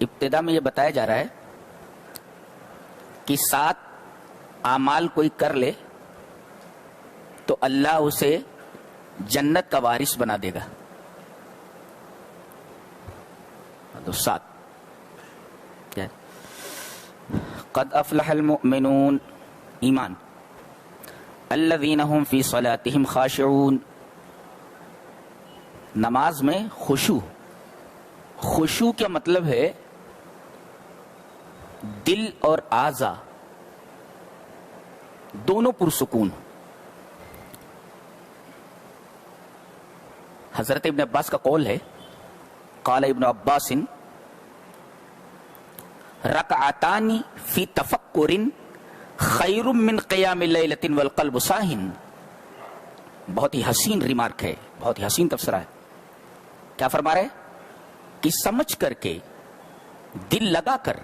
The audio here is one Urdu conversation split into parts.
ابتدا میں یہ بتایا جا رہا ہے کہ 7 اعمال کوئی کر لے تو اللہ اسے جنت کا وارث بنا دے گا. تو 7 قد افلح المؤمنون ایمان الذین هم فی صلاتهم خاشعون. نماز میں خشوع کا مطلب ہے دل اور اعضا دونوں پرسکون. حضرت ابن عباس کا قول ہے قال ابن عباس رکعتان فی تفکر خیر من قیام لیلۃ والقلب صاحن. بہت ہی حسین ریمارک ہے, بہت ہی حسین تبصرہ ہے. کیا فرما رہے کہ سمجھ کر کے دل لگا کر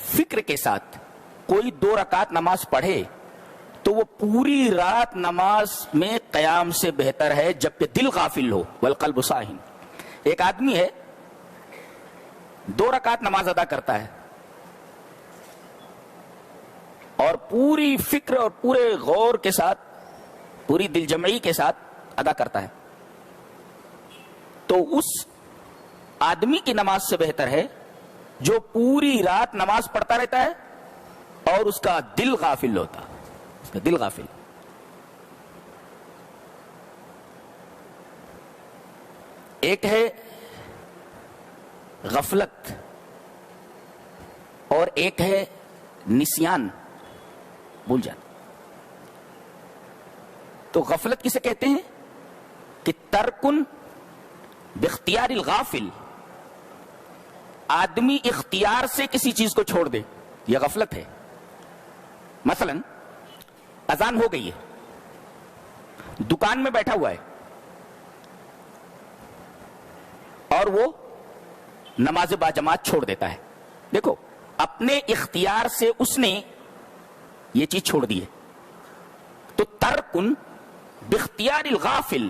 فکر کے ساتھ کوئی 2 رکعت نماز پڑھے تو وہ پوری رات نماز میں قیام سے بہتر ہے جبکہ دل غافل ہو. والقلب صاحن. ایک آدمی ہے 2 رکعت نماز ادا کرتا ہے اور پوری فکر اور پورے غور کے ساتھ پوری دل جمعی کے ساتھ ادا کرتا ہے, تو اس آدمی کی نماز سے بہتر ہے جو پوری رات نماز پڑھتا رہتا ہے اور اس کا دل غافل ہوتا, اس کا دل غافل. ایک ہے غفلت اور ایک ہے نسیان, بھول جانا. تو غفلت کسے کہتے ہیں کہ ترکن باختیار الغافل, آدمی اختیار سے کسی چیز کو چھوڑ دے, یہ غفلت ہے. مثلا اذان ہو گئی ہے, دکان میں بیٹھا ہوا ہے اور وہ نماز باجماعت چھوڑ دیتا ہے. دیکھو اپنے اختیار سے اس نے یہ چیز چھوڑ دی ہے. تو ترکن باختیار الغافل,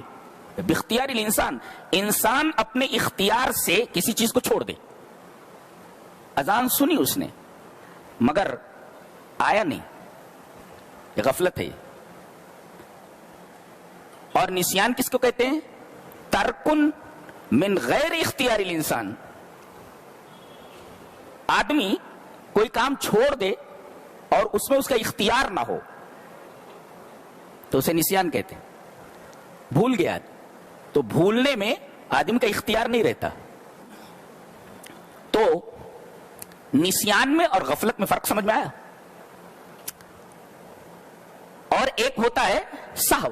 باختیار الانسان, انسان اپنے اختیار سے کسی چیز کو چھوڑ دے. اذان سنی اس نے مگر آیا نہیں, یہ غفلت ہے. اور نسیان کس کو کہتے ہیں؟ ترکن من غیر اختیار الانسان, آدمی کوئی کام چھوڑ دے اور اس میں اس کا اختیار نہ ہو تو اسے نسیان کہتے ہیں. بھول گیا تو بھولنے میں آدمی کا اختیار نہیں رہتا. تو نسیان میں اور غفلت میں فرق سمجھ میں آیا. اور ایک ہوتا ہے سہو.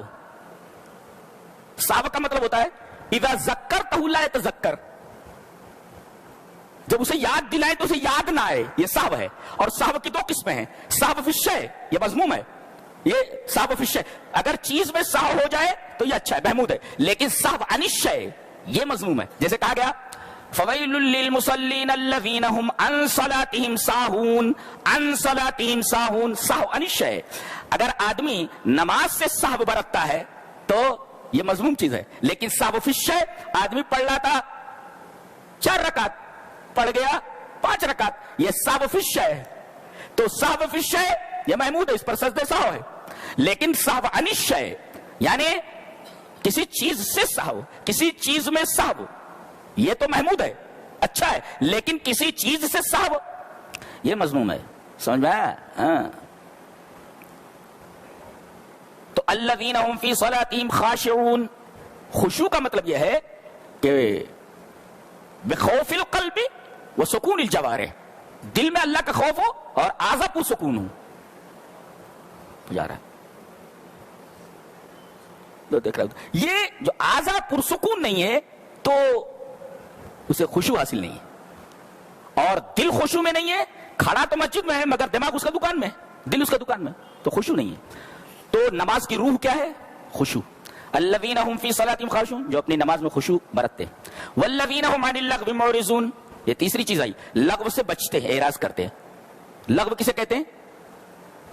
سہو کا مطلب ہوتا ہے اذا ذکرتہ لا یتذکر, جب اسے یاد دلائے تو اسے یاد نہ آئے, یہ سہو ہے. اور سہو کی 2 قسمیں ہیں, سہو فی الشیء, یہ مذموم ہے, یہ سہو فی الشیء, اگر چیز میں سہو ہو جائے تو یہ اچھا ہے, محمود ہے. لیکن سہو عن الشیء یہ مذموم ہے. جیسے کہا گیا فویل للمصلین الذین هم عن صلاتهم ساہون, عن صلاتهم ساہون, سہو عن الشیء. اگر آدمی نماز سے سہو برتتا ہے تو یہ مذموم چیز ہے. لیکن سہو فی الشیء, آدمی پڑھ رہا تھا 4 رکعت پڑھ گیا 5 رکعت, یہ سہو فی الشیء ہے. تو سہو فی الشیء یہ محمود ہے, اس پر سجدے سہو ہے. لیکن سہو عن الشیء یعنی کسی چیز سے سہو, کسی چیز میں سہو, یہ تو محمود ہے, اچھا ہے. لیکن کسی چیز سے سہو یہ مذموم ہے. سمجھ میں آیا؟ ہاں. تو الذین هم فی صلاتهم خاشعون, خشوع کا مطلب یہ ہے کہ بخوف القلب وسکون الجوارح, دل میں اللہ کا خوف ہو اور اعضاء پر سکون ہو. جا رہا ہے تو دیکھ رہا ہوں یہ جو اعضاء پرسکون نہیں ہے تو اسے خشوع حاصل نہیں ہے. اور دل خشوع میں نہیں ہے, کھڑا تو مسجد میں ہے مگر دماغ اس کا دکان میں, دل اس کا دکان میں, تو خشوع نہیں ہے. تو نماز کی روح کیا ہے؟ خشوع. الذین هم فی صلاتهم خاشعون, جو اپنی نماز میں خشوع برتتے ہیں. والذین هم عن اللغو معرضون, یہ تیسری چیز آئی, لغو سے بچتے ہیں, اعراض کرتے ہیں. لغو کسے کہتے ہیں؟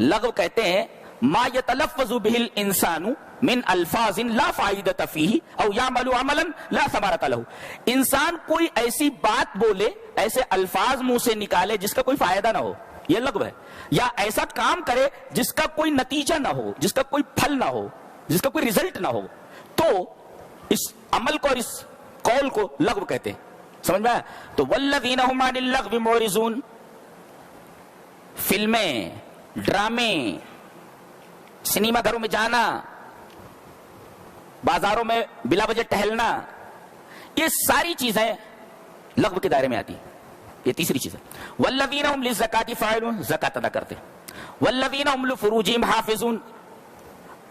لغو کہتے ہیں ما یتلفظ به الانسان من الفاظ لا فائدۃ فیہ او یعمل عملا لا ثمرۃ لہ. انسان کوئی ایسی بات بولے، ایسے الفاظ منہ سے نکالے جس کا کوئی فائدہ نہ ہو، یہ لغو ہے. یا ایسا کام کرے جس کا کوئی نتیجہ نہ ہو، جس کا کوئی پھل نہ ہو، جس کا کوئی رزلٹ نہ ہو، تو اس عمل کو اور اس قول کو لغو کہتے ہیں. سمجھ میں آیا؟ تو والذین هم عن اللغو معرضون، فلمیں، ڈرامے، سنیما گھروں میں جانا، بازاروں میں بلا وجہ ٹہلنا، یہ ساری چیزیں لغو کے دائرے میں آتی. یہ تیسری چیز ہے. والذین هم للزکاۃ فاعلون، زکات ادا کرتے. والذین هم لفروجہم حافظون،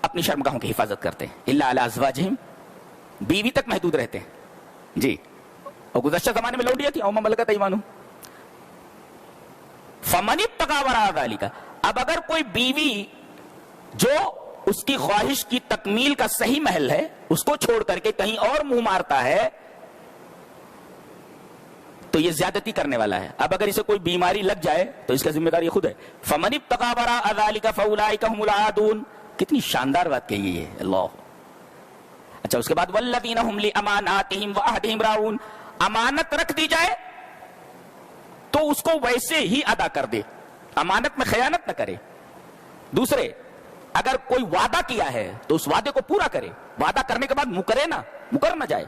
اپنی شرمگاہوں کی حفاظت کرتے ہیں. الا علی ازواجہم، بیوی تک محدود رہتے ہیں. جی، اور گزشتہ زمانے میں لونڈیاں تھیں، او ما ملکت ایمانہم. فمن ابتغى وراء ذلك، اب اگر کوئی بیوی جو اس کی خواہش کی تکمیل کا صحیح محل ہے اس کو چھوڑ کر کے کہیں اور منہ مارتا ہے تو یہ زیادتی کرنے والا ہے. اب اگر اسے کوئی بیماری لگ جائے تو اس کا ذمہ دار یہ خود ہے. فمن ابتغى وراء ذلك فاولئک هم العادون. کتنی شاندار بات کہی ہے اللہ. اچھا، اس کے بعد والذین هم لاماناتهم وعهدهم راعون، امانت رکھ دی جائے تو اس کو ویسے ہی ادا کر دے، امانت میں خیانت نہ کرے. دوسرے، اگر کوئی وعدہ کیا ہے تو اس وعدے کو پورا کرے، وعدہ کرنے کے بعد مکر نہ جائے.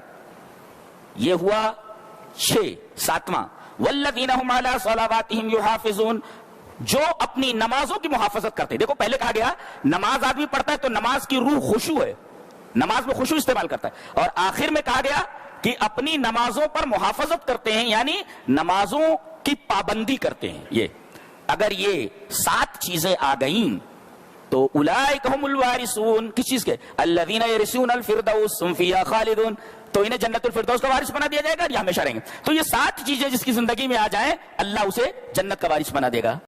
یہ ہوا 7واں. والذین هم علی صلواتهم یحافظون، جو اپنی نمازوں کی محافظت کرتے. دیکھو پہلے کہا گیا نماز آدمی پڑھتا ہے تو نماز کی روح خشوع ہے، نماز میں خشوع استعمال کرتا ہے. اور آخر میں کہا گیا کہ اپنی نمازوں پر محافظت کرتے ہیں، یعنی نمازوں کی پابندی کرتے ہیں. یہ اگر یہ 7 چیزیں آ گئیں تو اولئک هم الوارثون. کس چیز کے؟ الذین یرثون الفردوس هم فیہا خالدون. تو انہیں جنت الفردوس کا وارث بنا دیا جائے گا، یہ ہمیشہ رہیں گے. تو یہ 7 چیزیں جس کی زندگی میں آ جائیں اللہ اسے جنت کا وارث بنا دے گا.